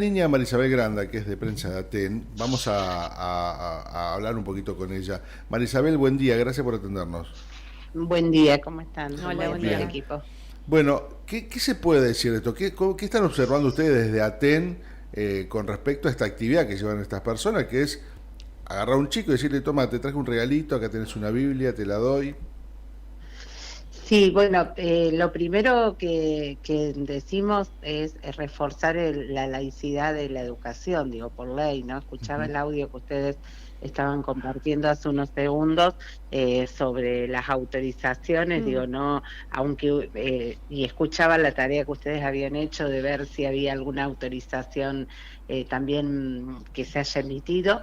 Niña Marisabel Granda, que es de Prensa de Aten, vamos a hablar un poquito con ella. Marisabel, buen día, gracias por atendernos. Buen día, ¿cómo están? ¿Cómo Hola, buen está el Bien. día. equipo? Bueno, ¿qué se puede decir de esto? ¿Qué están observando ustedes desde Aten con respecto a esta actividad que llevan estas personas, que es agarrar a un chico y decirle, toma, te traje un regalito, acá tenés una Biblia, te la doy? Sí, bueno, lo primero que decimos es reforzar la laicidad de la educación, digo, por ley, ¿no? Escuchaba Ujú. el audio que ustedes estaban compartiendo hace unos segundos sobre las autorizaciones, Mm. digo, no, aunque, y escuchaba la tarea que ustedes habían hecho de ver si había alguna autorización también que se haya emitido,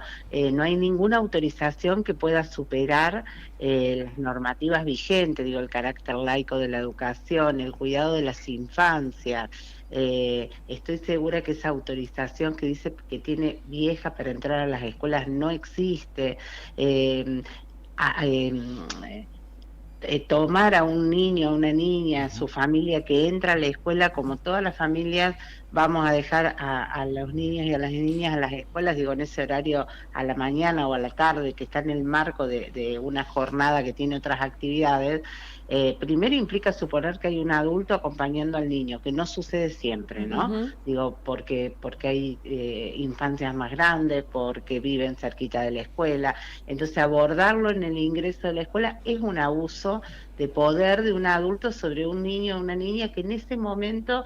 no hay ninguna autorización que pueda superar las normativas vigentes, digo, el carácter laico de la educación, el cuidado de las infancias. Estoy segura que esa autorización que dice que tiene vieja para entrar a las escuelas no existe. Eh, a- em, Tomar a un niño, a una niña, a su Ujú. familia que entra a la escuela, como todas las familias, vamos a dejar a los niños y a las niñas a las escuelas, digo, en ese horario a la mañana o a la tarde, que está en el marco de una jornada que tiene otras actividades. Primero implica suponer que hay un adulto acompañando al niño, que no sucede siempre, ¿no? Ujú. Digo, porque hay infancias más grandes, porque viven cerquita de la escuela. Entonces, abordarlo en el ingreso de la escuela es un abuso de poder de un adulto sobre un niño o una niña que en ese momento,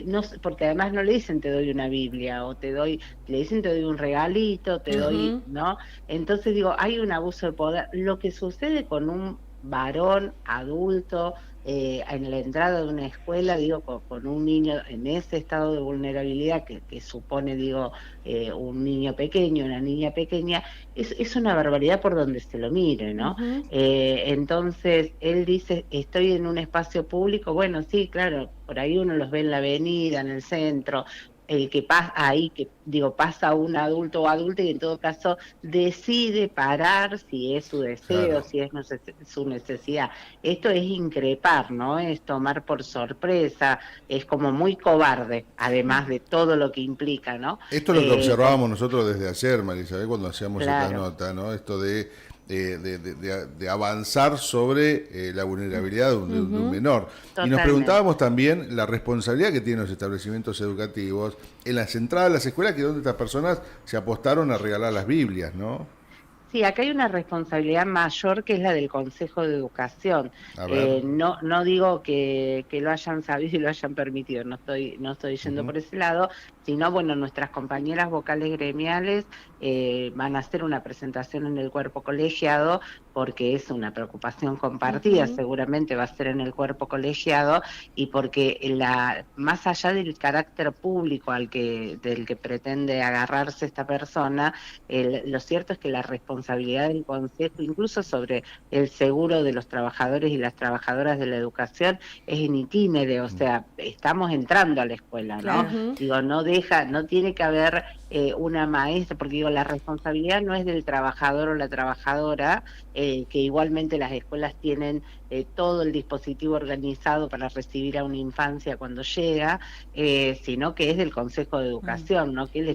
no, porque además no le dicen te doy una Biblia o te doy, le dicen te doy un regalito, te doy, Ujú. ¿no? Entonces digo, hay un abuso de poder. Lo que sucede con un varón adulto en la entrada de una escuela, digo, con un niño en ese estado de vulnerabilidad que supone, digo, un niño pequeño, una niña pequeña, es una barbaridad por donde se lo mire, ¿no? Ujú. Entonces, él dice, estoy en un espacio público, bueno, sí, claro, por ahí uno los ve en la avenida, en el centro, el que pasa ahí, que digo, pasa un adulto o adulta y en todo caso decide parar si es su deseo, Claro. si es su necesidad. Esto es increpar, ¿no? Es tomar por sorpresa, es como muy cobarde, además de todo lo que implica, ¿no? Esto es lo que Con, observábamos nosotros desde ayer, Marisabel, cuando hacíamos esta claro, nota, ¿no? Esto de avanzar sobre la vulnerabilidad de un Ujú. menor. Y nos totalmente. preguntábamos también la responsabilidad que tienen los establecimientos educativos en las entradas a las escuelas, que es donde estas personas se apostaron a regalar las Biblias, ¿no? Sí, acá hay una responsabilidad mayor que es la del Consejo de Educación. A ver. No, no digo que lo hayan sabido y lo hayan permitido, no estoy yendo Ujú. por ese lado, sino, bueno, nuestras compañeras vocales gremiales van a hacer una presentación en el cuerpo colegiado porque es una preocupación compartida, Ujú. seguramente va a ser en el cuerpo colegiado y porque más allá del carácter público del que pretende agarrarse esta persona, lo cierto es que la responsabilidad del Consejo, incluso sobre el seguro de los trabajadores y las trabajadoras de la educación, es en itinere, o sea, estamos entrando a la escuela, ¿no? Claro. Ujú. Digo, no tiene que haber una maestra, porque digo, la responsabilidad no es del trabajador o la trabajadora, que igualmente las escuelas tienen todo el dispositivo organizado para recibir a una infancia cuando llega, sino que es del Consejo de Mm. Educación, ¿no? ¿Qué le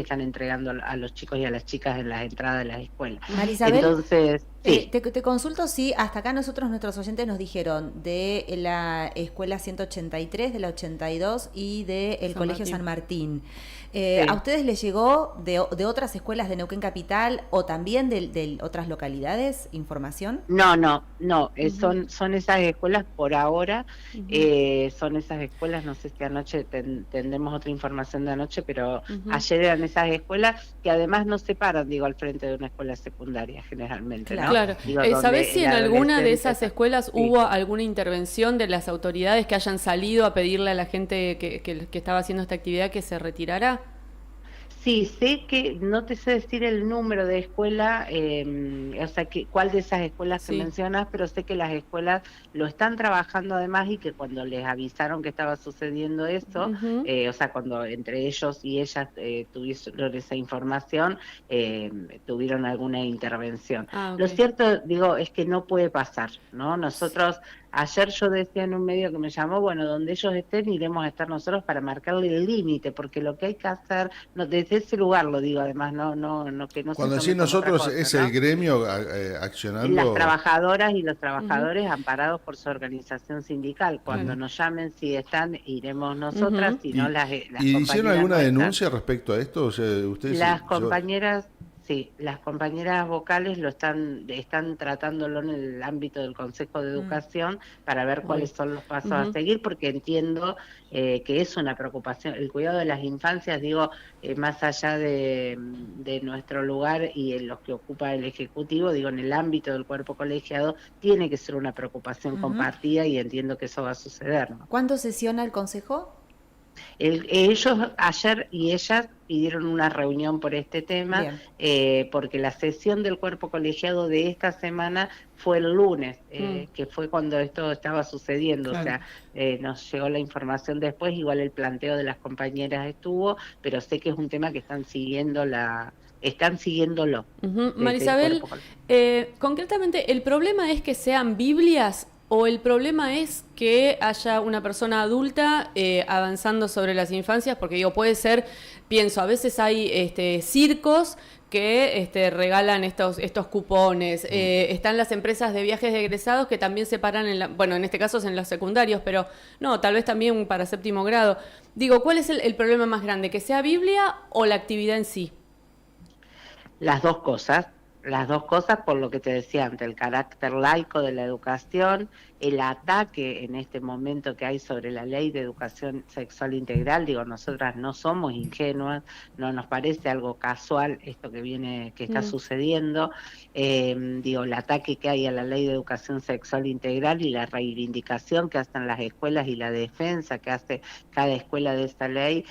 están entregando a los chicos y a las chicas en las entradas de las escuelas? Marisabel, Entonces, sí. te consulto si hasta acá nuestros oyentes nos dijeron de la escuela 183, de la 82 y del San Colegio San Martín. Martín. ¿A Sí. ustedes les llegó de otras escuelas de Neuquén Capital o también de otras localidades información? No, no, no, Ujú. son esas escuelas por ahora, Ujú. son esas escuelas, no sé si anoche tendremos otra información de anoche, pero Ujú. ayer eran esas escuelas que además no se paran, digo, al frente de una escuela secundaria generalmente, ¿no? Claro. Claro. Digo, ¿Sabés donde si el en alguna de adolescente esas está, escuelas sí. hubo alguna intervención de las autoridades que hayan salido a pedirle a la gente que estaba haciendo esta actividad que se retirara? Sí, sé que no te sé decir el número de escuela, o sea, cuál de esas escuelas que Sí. mencionas, pero sé que las escuelas lo están trabajando además y que cuando les avisaron que estaba sucediendo eso, Ujú. o sea, cuando entre ellos y ellas tuvieron esa información, tuvieron alguna intervención. Ah, Lo ok. cierto, digo, es que no puede pasar, ¿no? Nosotros Ayer yo decía en un medio que me llamó, bueno, donde ellos estén iremos a estar nosotros para marcarle el límite, porque lo que hay que hacer, no, desde ese lugar lo digo además, no que no se Cuando decís tome como otra nosotros, cosa, ¿es el ¿no? gremio Las accionando? trabajadoras y los Ujú, trabajadores amparados por su organización sindical. Cuando claro. nos llamen, si están, iremos nosotras, Ujú. si no, ¿Y, las y hicieron compañeras alguna nuestras. denuncia respecto a esto? O sea, ustedes, Las compañeras, sí, las compañeras vocales están tratándolo en el ámbito del Consejo de Mm. Educación para ver Hoy. cuáles son los pasos a Ujú. seguir, porque entiendo que es una preocupación. El cuidado de las infancias, digo, más allá de nuestro lugar y en los que ocupa el Ejecutivo, digo, en el ámbito del cuerpo colegiado, tiene que ser una preocupación Ujú. compartida y entiendo que eso va a suceder, ¿no? ¿Cuándo sesiona el consejo? Ellos ayer y ellas pidieron una reunión por este tema, Bien. porque la sesión del cuerpo colegiado de esta semana fue el lunes, Mm, que fue cuando esto estaba sucediendo. O claro. sea, nos llegó la información después, igual el planteo de las compañeras estuvo, pero sé que es un tema que están siguiéndolo Ujú. desde el Marisabel, cuerpo colegiado. concretamente, ¿el problema es que sean Biblias o el problema es que haya una persona adulta avanzando sobre las infancias? Porque digo, puede ser, pienso, a veces hay circos que regalan estos cupones, están las empresas de viajes de egresados que también se paran bueno, en este caso es en los secundarios, pero no, tal vez también para séptimo grado. Digo, ¿cuál es el problema más grande? ¿Que sea Biblia o la actividad en sí? Las dos cosas por lo que te decía antes, el carácter laico de la educación, el ataque en este momento que hay sobre la ley de educación sexual integral. Digo, nosotras no somos ingenuas, no nos parece algo casual esto que está Mm, sucediendo. Digo, el ataque que hay a la ley de educación sexual integral y la reivindicación que hacen las escuelas y la defensa que hace cada escuela de esta ley.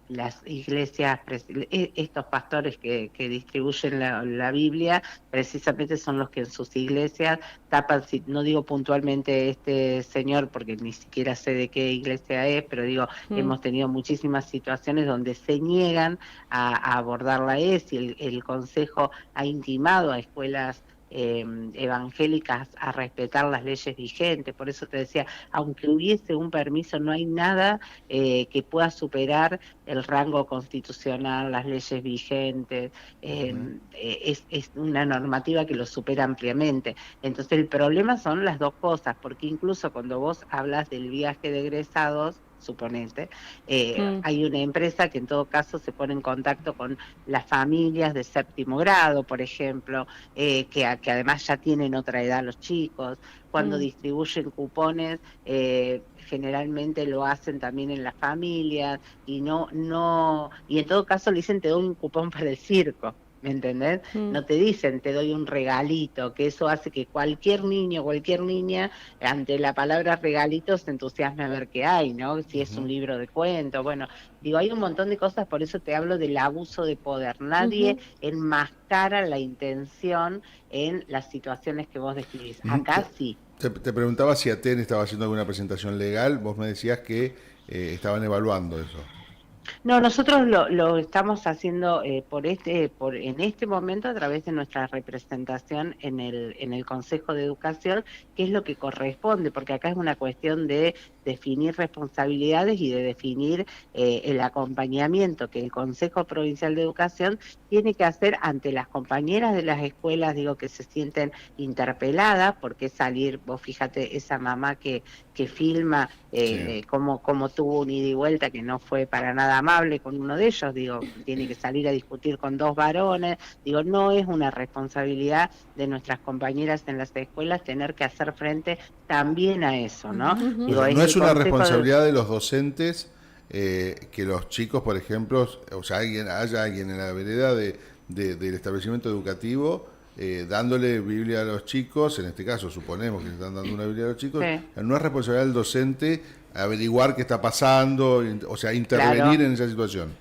Las iglesias, estos pastores que distribuyen la Biblia, precisamente son los que en sus iglesias tapan, no digo puntualmente este señor, porque ni siquiera sé de qué iglesia es, pero digo, mm. hemos tenido muchísimas situaciones donde se niegan a abordar la ES y el Consejo ha intimado a escuelas evangélicas a respetar las leyes vigentes. Por eso te decía, aunque hubiese un permiso, no hay nada que pueda superar el rango constitucional, las leyes vigentes. Es una normativa que lo supera ampliamente. Entonces el problema son las dos cosas, porque incluso cuando vos hablas del viaje de egresados, suponete, Mm, hay una empresa que en todo caso se pone en contacto con las familias de séptimo grado, por ejemplo, que además ya tienen otra edad los chicos. Cuando mm, distribuyen cupones, generalmente lo hacen también en las familias y en todo caso le dicen te doy un cupón para el circo. ¿Me entendés? mm, No te dicen te doy un regalito, que eso hace que cualquier niño, cualquier niña, ante la palabra regalito se entusiasme a ver qué hay, ¿no? Si es un libro de cuentos, bueno, digo, hay un montón de cosas, por eso te hablo del abuso de poder. Nadie ujú. enmascara la intención en las situaciones que vos describís. Ujú. Acá sí. Te preguntaba si Aten estaba haciendo alguna presentación legal, vos me decías que estaban evaluando eso. No, nosotros lo estamos haciendo en este momento a través de nuestra representación en el Consejo de Educación, que es lo que corresponde, porque acá es una cuestión de definir responsabilidades y de definir el acompañamiento que el Consejo Provincial de Educación tiene que hacer ante las compañeras de las escuelas, digo, que se sienten interpeladas, porque salir, vos fíjate, esa mamá que filma Sí. cómo tuvo un ida y vuelta que no fue para nada amable con uno de ellos, digo, tiene que salir a discutir con dos varones, digo, no es una responsabilidad de nuestras compañeras en las escuelas tener que hacer frente también a eso, ¿no? Ujú. Ujú. O Digo, sea, es no el es una Consejo responsabilidad de los docentes que los chicos, por ejemplo, o sea, haya alguien en la vereda del establecimiento educativo dándole Biblia a los chicos, en este caso suponemos que le están dando una Biblia a los chicos, Sí, no es responsabilidad del docente averiguar qué está pasando, o sea, intervenir claro. en esa situación.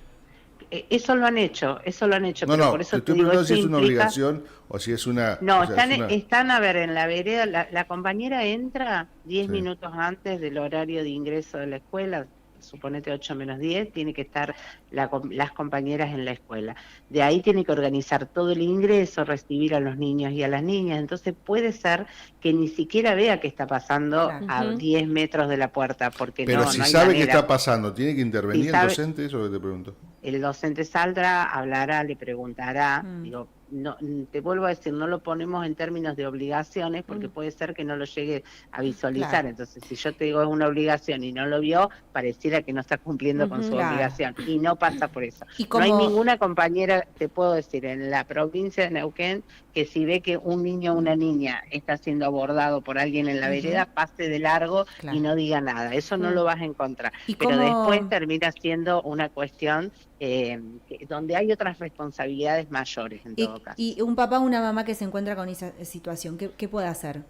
Eso lo han hecho, No, pero por no, te eso te estoy digo, preguntando eso si es una implica. obligación o si es una, No, o sea, es una, están a ver, en la vereda, la compañera entra 10 sí, minutos antes del horario de ingreso de la escuela, suponete 8 menos 10, tiene que estar las compañeras en la escuela. De ahí tiene que organizar todo el ingreso, recibir a los niños y a las niñas. Entonces puede ser que ni siquiera vea qué está pasando Claro. a 10 metros de la puerta, porque Pero no si hay sabe qué manera. está pasando, ¿tiene que intervenir Si el sabe- docente? Eso es lo que te pregunto. El docente saldrá, hablará, le preguntará, Mm. digo, no, te vuelvo a decir, no lo ponemos en términos de obligaciones porque puede ser que no lo llegue a visualizar. Claro. Entonces, si yo te digo es una obligación y no lo vio, pareciera que no está cumpliendo con su Claro. obligación. Y no pasa por eso. Y No hay como- ninguna compañera, te puedo decir, en la provincia de Neuquén, que si ve que un niño o una niña está siendo abordado por alguien en la vereda, pase de largo Claro. y no diga nada. Eso no lo vas a encontrar. ¿Y Pero cómo- después termina siendo una cuestión donde hay otras responsabilidades mayores en todo caso. Y un papá o una mamá que se encuentra con esa situación, ¿qué puede hacer?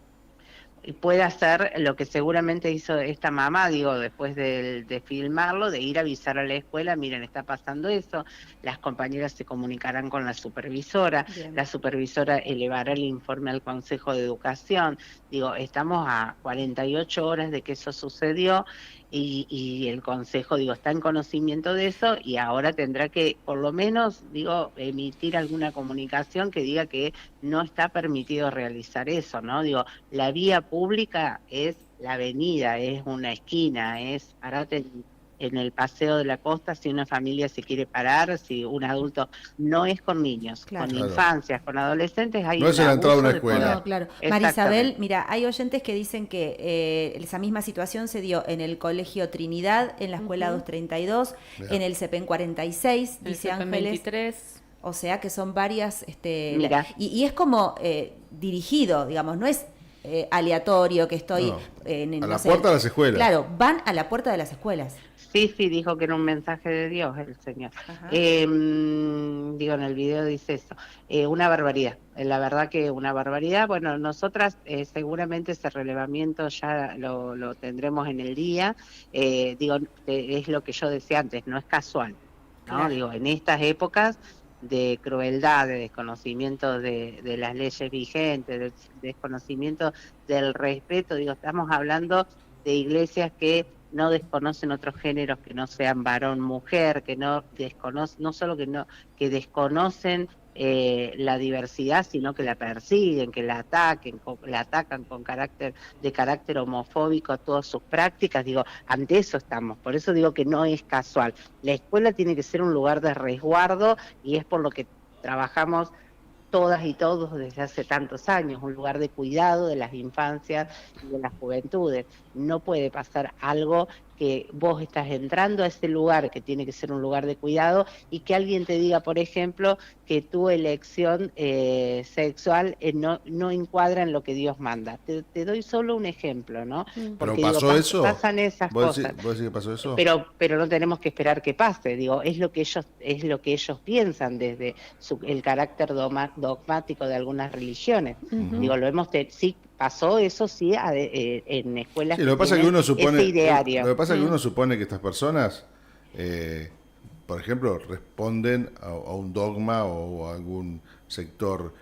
Y puede hacer lo que seguramente hizo esta mamá, digo, después de filmarlo, de ir a avisar a la escuela, miren, está pasando eso, las compañeras se comunicarán con la supervisora, Bien. la supervisora elevará el informe al Consejo de Educación, digo, estamos a 48 horas de que eso sucedió y el Consejo, digo, está en conocimiento de eso y ahora tendrá que, por lo menos, digo, emitir alguna comunicación que diga que no está permitido realizar eso, ¿no? Digo, la vía pública es la avenida, es una esquina, es parate en el paseo de la costa si una familia se quiere parar, si un adulto, no es con niños, Claro. con Claro. infancias, con adolescentes, hay No un es en la entrada de una abuso escuela. poder. No, claro. Exactamente. Marisabel, mira, hay oyentes que dicen que esa misma situación se dio en el Colegio Trinidad, en la Escuela 232, Mirá. en el CEPEN 46, El dice CP Ángeles. 23. O sea que son varias, Mira. y es como dirigido, digamos, no es aleatorio que estoy No, en a no la sé. puerta de las escuelas. Claro, van a la puerta de las escuelas. Sí, dijo que era un mensaje de Dios el Señor. Ajá. Digo, en el video dice eso. Una barbaridad, la verdad que una barbaridad. Bueno, nosotras seguramente ese relevamiento ya lo tendremos en el día. Digo, es lo que yo decía antes, no es casual, ¿no? Claro. Digo, en estas épocas de crueldad, de desconocimiento de las leyes vigentes, de desconocimiento del respeto, digo, estamos hablando de iglesias que no desconocen otros géneros que no sean varón, mujer, que no desconocen, no solo que desconocen la diversidad, sino que la persiguen, que la atacan con carácter homofóbico a todas sus prácticas. Digo, ante eso estamos, por eso digo que no es casual. La escuela tiene que ser un lugar de resguardo y es por lo que trabajamos todas y todos desde hace tantos años, un lugar de cuidado de las infancias y de las juventudes. No puede pasar algo que vos estás entrando a ese lugar que tiene que ser un lugar de cuidado y que alguien te diga, por ejemplo, que tu elección sexual no encuadra en lo que Dios manda. Te doy solo un ejemplo, ¿no? ¿Pero Porque, pasó digo, eso? pasan esas ¿Vos cosas. decís que pasó eso? Pero no tenemos que esperar que pase, digo, es lo que ellos piensan desde el carácter dogmático de algunas religiones. Digo, sí pasó eso, sí, en escuelas. Sí, lo que pasa es que uno supone, ese ideario. lo que pasa es que uno supone que estas personas, por ejemplo, responden a un dogma o a algún sector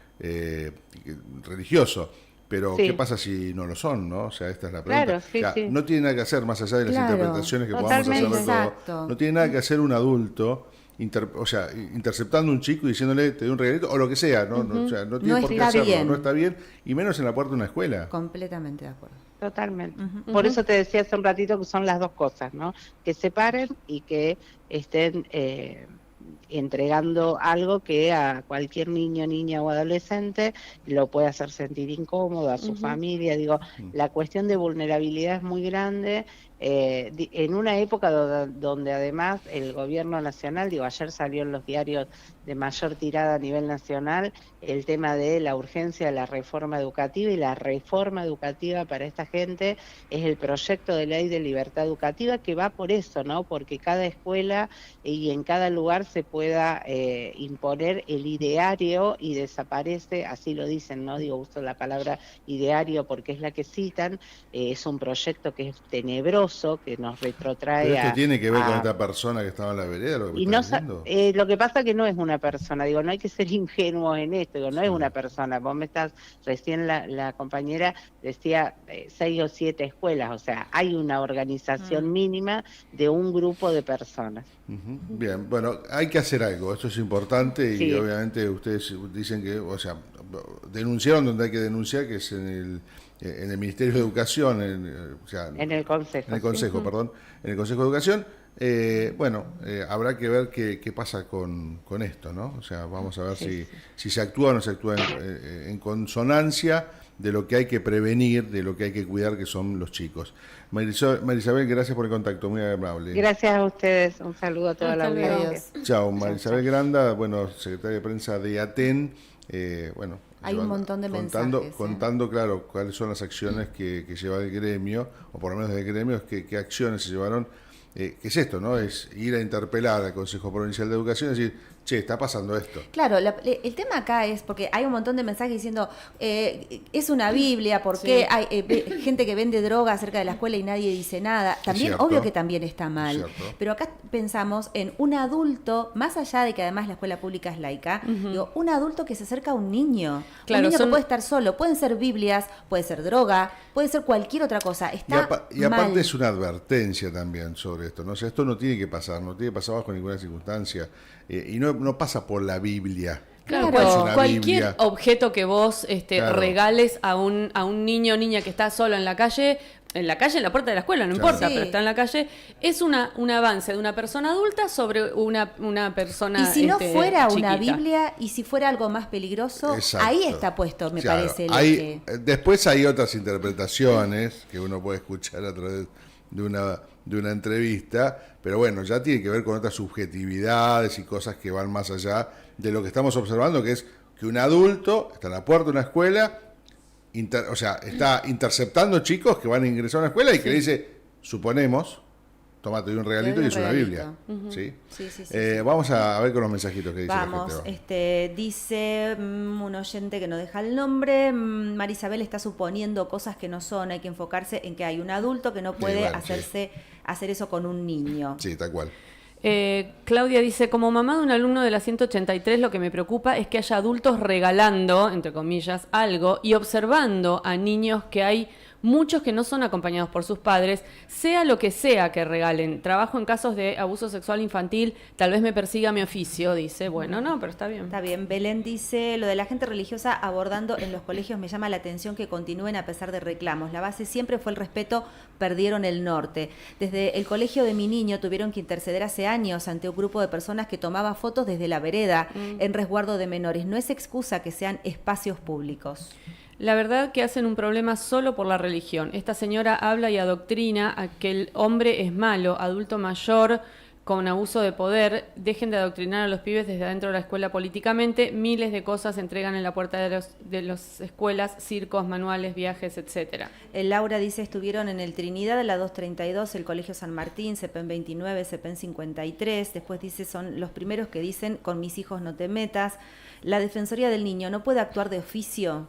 religioso. Pero Sí. ¿qué pasa si no lo son, no? O sea, esta es la pregunta. Claro, sí, O sea, sí. no tiene nada que hacer, más allá de las Claro, interpretaciones que podamos hacer de totalmente. todo, Exacto. no tiene nada que hacer un adulto interceptando a un chico y diciéndole te doy un regalito o lo que sea, ¿no? O sea, no tiene No por qué está hacerlo, bien. no está bien, y menos en la puerta de una escuela. Completamente de acuerdo. Totalmente. Por eso te decía hace un ratito que son las dos cosas, ¿no? Que se paren y que estén entregando algo que a cualquier niño, niña o adolescente lo puede hacer sentir incómodo, a su familia. Digo, la cuestión de vulnerabilidad es muy grande. En una época donde además el gobierno nacional, digo, ayer salió en los diarios de mayor tirada a nivel nacional el tema de la urgencia de la reforma educativa, y la reforma educativa para esta gente es el proyecto de ley de libertad educativa que va por eso, ¿no? Porque cada escuela y en cada lugar se pueda imponer el ideario y desaparece, así lo dicen, ¿no? Digo, uso la palabra ideario porque es la que citan, es un proyecto que es tenebroso, peligroso que nos retrotrae Pero esto tiene que ver con a- esta persona que estaba en la vereda, lo que y me no estás diciendo. lo que pasa que no es una persona, digo, no hay que ser ingenuos en esto, digo, no es una persona. Vos me estás, recién la compañera decía 6 o 7 escuelas, o sea, hay una organización mínima de un grupo de personas. Ujú. Bien, bueno, hay que hacer algo, esto es importante y Sí. obviamente ustedes dicen que, o sea, denunciaron donde hay que denunciar, que es en el Ministerio de Educación, o sea, En el Consejo. en el Consejo, perdón, en el Consejo de Educación. Bueno, habrá que ver qué pasa con esto, ¿no? O sea, vamos a ver si se actúa o no se actúa en consonancia de lo que hay que prevenir, de lo que hay que cuidar, que son los chicos. Marisabel, gracias por el contacto, muy amable. Gracias a ustedes, un saludo a toda la Hasta luego. audiencia. Chao, Marisabel Granda, bueno, secretaria de prensa de ATEN, bueno. Hay un montón de mensajes, Contando, claro, cuáles son las acciones que lleva el gremio, o por lo menos del gremio, qué acciones se llevaron. ¿Qué es esto, no? Es ir a interpelar al Consejo Provincial de Educación y decir, che, está pasando esto. Claro, el tema acá es porque hay un montón de mensajes diciendo es una Biblia, ¿por qué hay gente que vende droga cerca de la escuela y nadie dice nada? También, cierto. obvio que también está mal, Cierto. pero acá pensamos en un adulto, más allá de que además la escuela pública es laica, digo, un adulto que se acerca a un niño, Claro, un niño son- que puede estar solo, pueden ser Biblias, puede ser droga, puede ser cualquier otra cosa, está Y aparte mal. es una advertencia también sobre esto, ¿no? O sea, esto no tiene que pasar, no tiene que pasar bajo ninguna circunstancia, y no pasa por la Biblia. Claro, No es una cualquier Biblia. objeto que vos Claro. regales a un niño o niña que está solo en la calle, en la puerta de la escuela, no Claro. importa, Sí. pero está en la calle, es un avance de una persona adulta sobre una persona Y si no fuera una chiquita. Biblia, y si fuera algo más peligroso, Exacto. ahí está puesto, me Claro, parece. El hay- eje. después hay otras interpretaciones que uno puede escuchar a través de una entrevista, pero bueno, ya tiene que ver con otras subjetividades y cosas que van más allá de lo que estamos observando, que es que un adulto está en la puerta de una escuela, o sea, está interceptando chicos que van a ingresar a una escuela y que le dice, suponemos, toma, te doy un regalito Te doy y un es una regalito. Biblia. ¿Sí? Sí. Vamos a ver con los mensajitos que dice Vamos, la gente. dice un oyente que no deja el nombre, Marisabel está suponiendo cosas que no son, hay que enfocarse en que hay un adulto que no puede bueno, hacer eso con un niño. Sí, tal cual. Claudia dice, como mamá de un alumno de la 183, lo que me preocupa es que haya adultos regalando, entre comillas, algo y observando a niños que hay muchos que no son acompañados por sus padres, sea lo que sea que regalen. Trabajo en casos de abuso sexual infantil, tal vez me persiga mi oficio, dice. Bueno, no, pero está bien. Está bien, Belén dice, lo de la gente religiosa abordando en los colegios me llama la atención que continúen a pesar de reclamos. La base siempre fue el respeto, perdieron el norte. Desde el colegio de mi niño tuvieron que interceder hace años ante un grupo de personas que tomaba fotos desde la vereda en resguardo de menores. No es excusa que sean espacios públicos. La verdad que hacen un problema solo por la religión. Esta señora habla y adoctrina a que el hombre es malo, adulto mayor, con abuso de poder. Dejen de adoctrinar a los pibes desde adentro de la escuela políticamente. Miles de cosas se entregan en la puerta de las escuelas, circos, manuales, viajes, etcétera. Laura dice, estuvieron en el Trinidad, la 232, el Colegio San Martín, CEPEN 29, CEPEN 53. Después dice, son los primeros que dicen, con mis hijos no te metas. La Defensoría del Niño no puede actuar de oficio.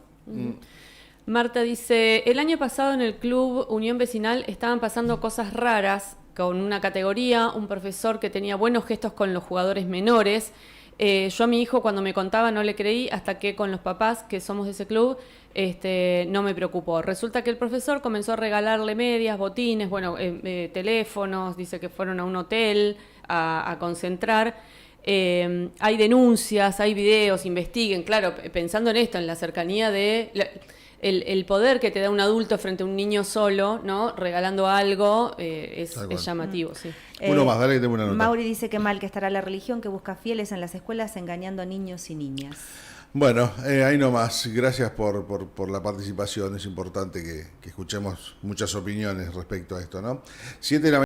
Marta dice, el año pasado en el club Unión Vecinal estaban pasando cosas raras con una categoría, un profesor que tenía buenos gestos con los jugadores menores. Yo a mi hijo cuando me contaba no le creí hasta que con los papás que somos de ese club no me preocupó. Resulta que el profesor comenzó a regalarle medias, botines, bueno, teléfonos, dice que fueron a un hotel a concentrar. Hay denuncias, hay videos, investiguen, claro, pensando en esto, en la cercanía de el poder que te da un adulto frente a un niño solo, ¿no? Regalando algo, es llamativo, sí. Uno más, dale que tengo una nota. Mauri dice que mal que estará la religión que busca fieles en las escuelas engañando a niños y niñas. Bueno, ahí nomás. Gracias por la participación. Es importante que escuchemos muchas opiniones respecto a esto, ¿no? 7 de la